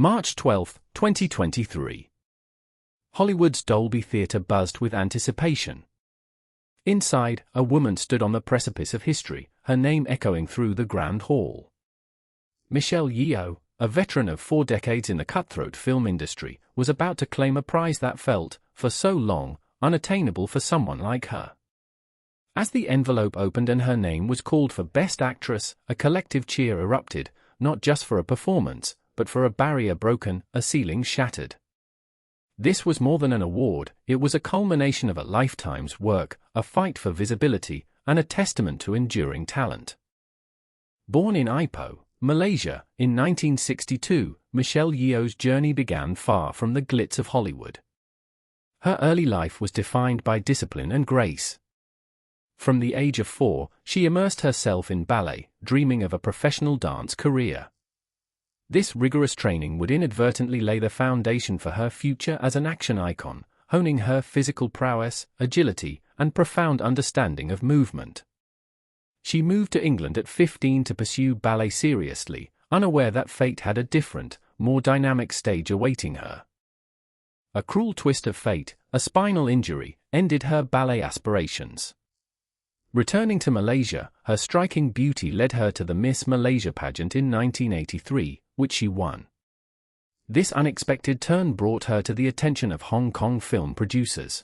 March 12, 2023. Hollywood's Dolby Theatre buzzed with anticipation. Inside, a woman stood on the precipice of history, her name echoing through the Grand Hall. Michelle Yeoh, a veteran of 4 decades in the cutthroat film industry, was about to claim a prize that felt, for so long, unattainable for someone like her. As the envelope opened and her name was called for Best Actress, a collective cheer erupted, not just for a performance, but for a barrier broken, a ceiling shattered. This was more than an award, it was a culmination of a lifetime's work, a fight for visibility, and a testament to enduring talent. Born in Ipoh, Malaysia, in 1962, Michelle Yeoh's journey began far from the glitz of Hollywood. Her early life was defined by discipline and grace. From the age of 4, she immersed herself in ballet, dreaming of a professional dance career. This rigorous training would inadvertently lay the foundation for her future as an action icon, honing her physical prowess, agility, and profound understanding of movement. She moved to England at 15 to pursue ballet seriously, unaware that fate had a different, more dynamic stage awaiting her. A cruel twist of fate, a spinal injury, ended her ballet aspirations. Returning to Malaysia, her striking beauty led her to the Miss Malaysia pageant in 1983, which she won. This unexpected turn brought her to the attention of Hong Kong film producers.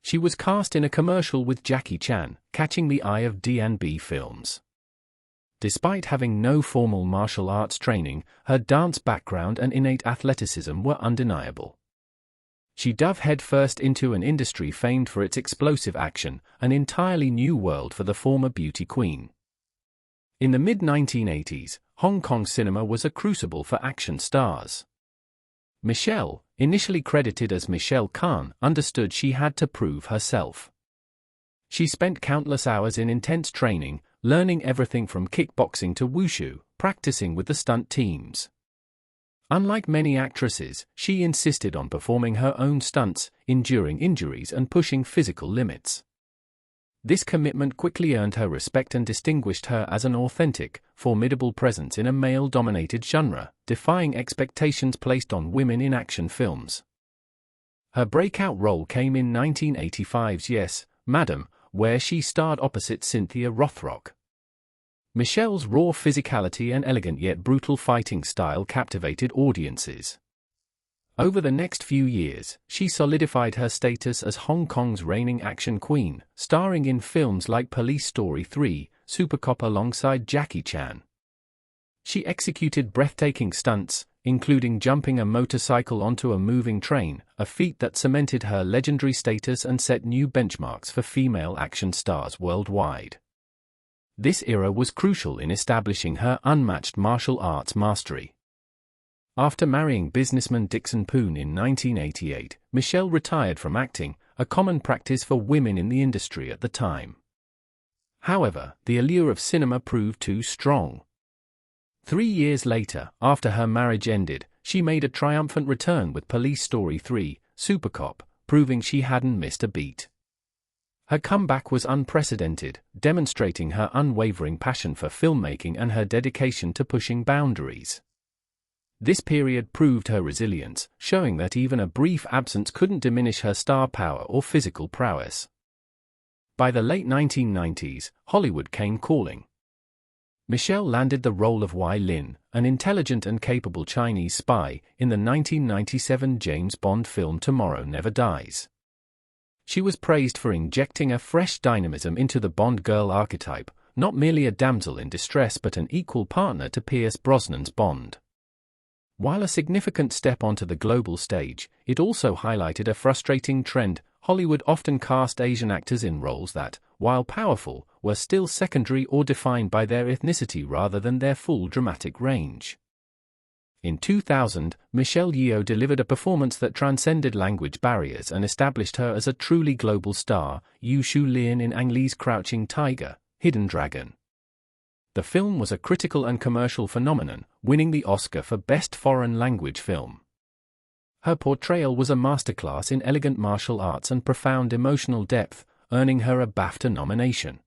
She was cast in a commercial with Jackie Chan, catching the eye of D&B Films. Despite having no formal martial arts training, her dance background and innate athleticism were undeniable. She dove headfirst into an industry famed for its explosive action, an entirely new world for the former beauty queen. In the mid-1980s, Hong Kong cinema was a crucible for action stars. Michelle, initially credited as Michelle Khan, understood she had to prove herself. She spent countless hours in intense training, learning everything from kickboxing to wushu, practicing with the stunt teams. Unlike many actresses, she insisted on performing her own stunts, enduring injuries and pushing physical limits. This commitment quickly earned her respect and distinguished her as an authentic, formidable presence in a male-dominated genre, defying expectations placed on women in action films. Her breakout role came in 1985's Yes, Madam, where she starred opposite Cynthia Rothrock. Michelle's raw physicality and elegant yet brutal fighting style captivated audiences. Over the next few years, she solidified her status as Hong Kong's reigning action queen, starring in films like Police Story 3, Super Cop alongside Jackie Chan. She executed breathtaking stunts, including jumping a motorcycle onto a moving train, a feat that cemented her legendary status and set new benchmarks for female action stars worldwide. This era was crucial in establishing her unmatched martial arts mastery. After marrying businessman Dixon Poon in 1988, Michelle retired from acting, a common practice for women in the industry at the time. However, the allure of cinema proved too strong. 3 years later, after her marriage ended, she made a triumphant return with Police Story 3, Super Cop, proving she hadn't missed a beat. Her comeback was unprecedented, demonstrating her unwavering passion for filmmaking and her dedication to pushing boundaries. This period proved her resilience, showing that even a brief absence couldn't diminish her star power or physical prowess. By the late 1990s, Hollywood came calling. Michelle landed the role of Wai Lin, an intelligent and capable Chinese spy, in the 1997 James Bond film Tomorrow Never Dies. She was praised for injecting a fresh dynamism into the Bond girl archetype, not merely a damsel in distress but an equal partner to Pierce Brosnan's Bond. While a significant step onto the global stage, it also highlighted a frustrating trend. Hollywood often cast Asian actors in roles that, while powerful, were still secondary or defined by their ethnicity rather than their full dramatic range. In 2000, Michelle Yeoh delivered a performance that transcended language barriers and established her as a truly global star, Yu Shu Lin in Ang Lee's Crouching Tiger, Hidden Dragon. The film was a critical and commercial phenomenon, winning the Oscar for Best Foreign Language Film. Her portrayal was a masterclass in elegant martial arts and profound emotional depth, earning her a BAFTA nomination.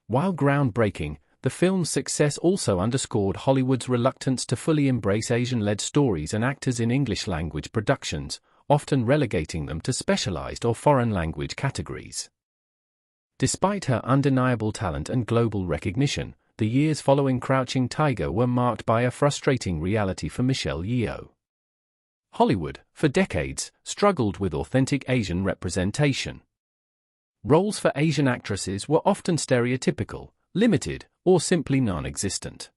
While groundbreaking, the film's success also underscored Hollywood's reluctance to fully embrace Asian-led stories and actors in English-language productions, often relegating them to specialized or foreign language categories. Despite her undeniable talent and global recognition, the years following Crouching Tiger were marked by a frustrating reality for Michelle Yeoh. Hollywood, for decades, struggled with authentic Asian representation. Roles for Asian actresses were often stereotypical, limited, or simply non-existent.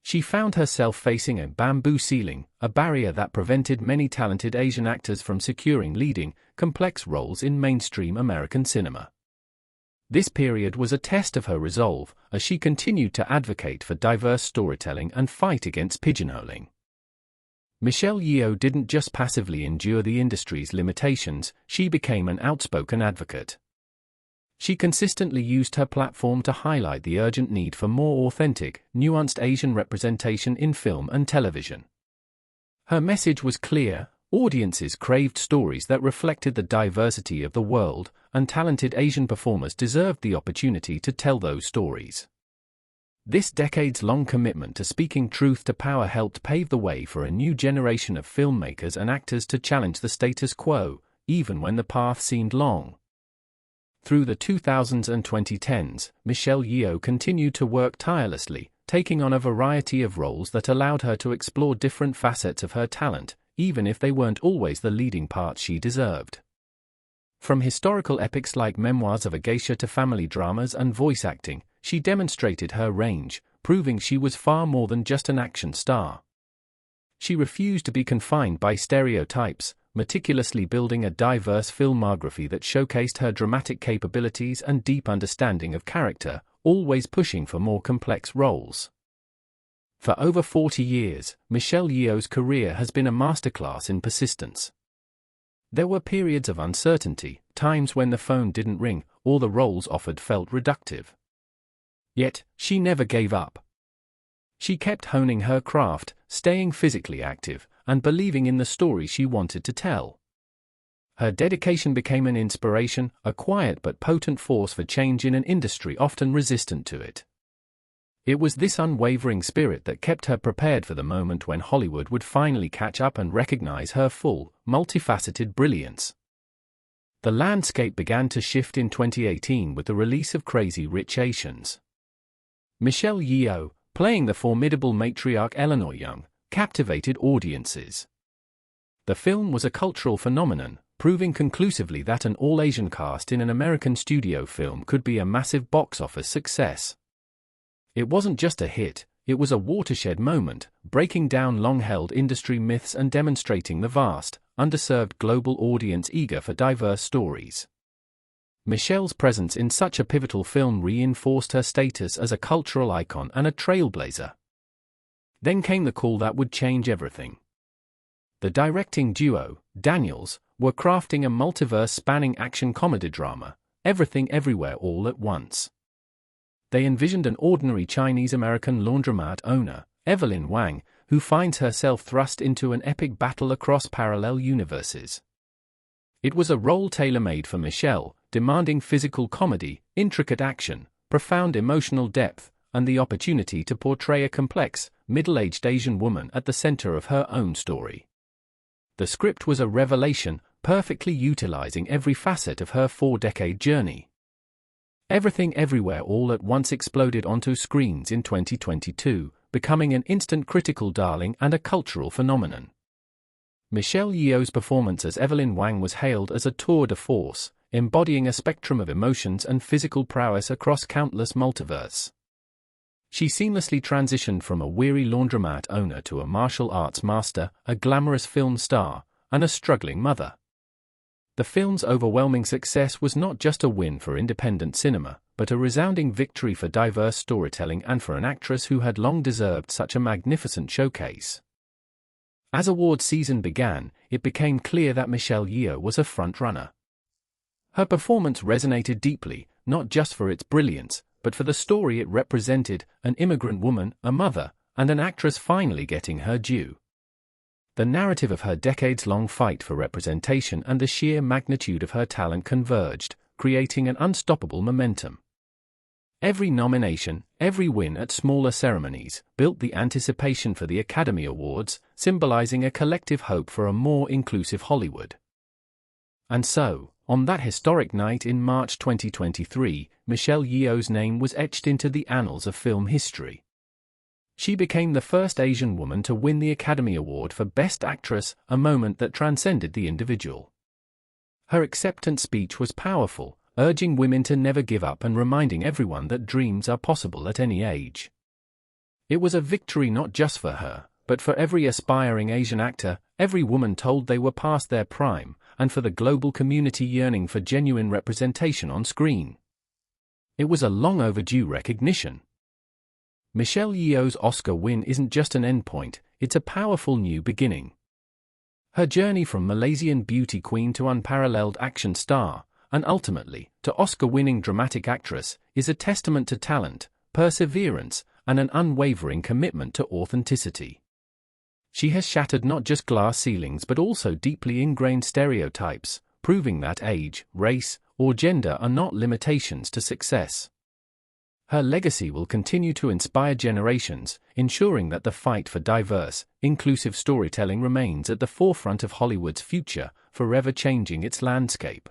She found herself facing a bamboo ceiling, a barrier that prevented many talented Asian actors from securing leading, complex roles in mainstream American cinema. This period was a test of her resolve, as she continued to advocate for diverse storytelling and fight against pigeonholing. Michelle Yeoh didn't just passively endure the industry's limitations, she became an outspoken advocate. She consistently used her platform to highlight the urgent need for more authentic, nuanced Asian representation in film and television. Her message was clear: audiences craved stories that reflected the diversity of the world, and talented Asian performers deserved the opportunity to tell those stories. This decades-long commitment to speaking truth to power helped pave the way for a new generation of filmmakers and actors to challenge the status quo, even when the path seemed long. Through the 2000s and 2010s, Michelle Yeoh continued to work tirelessly, taking on a variety of roles that allowed her to explore different facets of her talent, even if they weren't always the leading parts she deserved. From historical epics like Memoirs of a Geisha to family dramas and voice acting, she demonstrated her range, proving she was far more than just an action star. She refused to be confined by stereotypes, meticulously building a diverse filmography that showcased her dramatic capabilities and deep understanding of character, always pushing for more complex roles. For over 40 years, Michelle Yeoh's career has been a masterclass in persistence. There were periods of uncertainty, times when the phone didn't ring, or the roles offered felt reductive. Yet, she never gave up. She kept honing her craft, staying physically active, and believing in the story she wanted to tell. Her dedication became an inspiration, a quiet but potent force for change in an industry often resistant to it. It was this unwavering spirit that kept her prepared for the moment when Hollywood would finally catch up and recognize her full, multifaceted brilliance. The landscape began to shift in 2018 with the release of Crazy Rich Asians. Michelle Yeoh, playing the formidable matriarch Eleanor Young, captivated audiences. The film was a cultural phenomenon, proving conclusively that an all-Asian cast in an American studio film could be a massive box office success. It wasn't just a hit, it was a watershed moment, breaking down long-held industry myths and demonstrating the vast, underserved global audience eager for diverse stories. Michelle's presence in such a pivotal film reinforced her status as a cultural icon and a trailblazer. Then came the call that would change everything. The directing duo, Daniels, were crafting a multiverse-spanning action comedy drama, Everything Everywhere All at Once. They envisioned an ordinary Chinese-American laundromat owner, Evelyn Wang, who finds herself thrust into an epic battle across parallel universes. It was a role tailor-made for Michelle, demanding physical comedy, intricate action, profound emotional depth, and the opportunity to portray a complex, middle-aged Asian woman at the center of her own story. The script was a revelation, perfectly utilizing every facet of her 4-decade journey. Everything Everywhere All at Once exploded onto screens in 2022, becoming an instant critical darling and a cultural phenomenon. Michelle Yeoh's performance as Evelyn Wang was hailed as a tour de force, embodying a spectrum of emotions and physical prowess across countless multiverses. She seamlessly transitioned from a weary laundromat owner to a martial arts master, a glamorous film star, and a struggling mother. The film's overwhelming success was not just a win for independent cinema, but a resounding victory for diverse storytelling and for an actress who had long deserved such a magnificent showcase. As award season began, it became clear that Michelle Yeoh was a front-runner. Her performance resonated deeply, not just for its brilliance, but for the story it represented: an immigrant woman, a mother, and an actress finally getting her due. The narrative of her decades-long fight for representation and the sheer magnitude of her talent converged, creating an unstoppable momentum. Every nomination, every win at smaller ceremonies, built the anticipation for the Academy Awards, symbolizing a collective hope for a more inclusive Hollywood. And so, on that historic night in March 2023, Michelle Yeoh's name was etched into the annals of film history. She became the first Asian woman to win the Academy Award for Best Actress, a moment that transcended the individual. Her acceptance speech was powerful, urging women to never give up and reminding everyone that dreams are possible at any age. It was a victory not just for her, but for every aspiring Asian actor, every woman told they were past their prime, and for the global community yearning for genuine representation on screen. It was a long overdue recognition. Michelle Yeoh's Oscar win isn't just an endpoint, it's a powerful new beginning. Her journey from Malaysian beauty queen to unparalleled action star, and ultimately, to Oscar-winning dramatic actress, is a testament to talent, perseverance, and an unwavering commitment to authenticity. She has shattered not just glass ceilings but also deeply ingrained stereotypes, proving that age, race, or gender are not limitations to success. Her legacy will continue to inspire generations, ensuring that the fight for diverse, inclusive storytelling remains at the forefront of Hollywood's future, forever changing its landscape.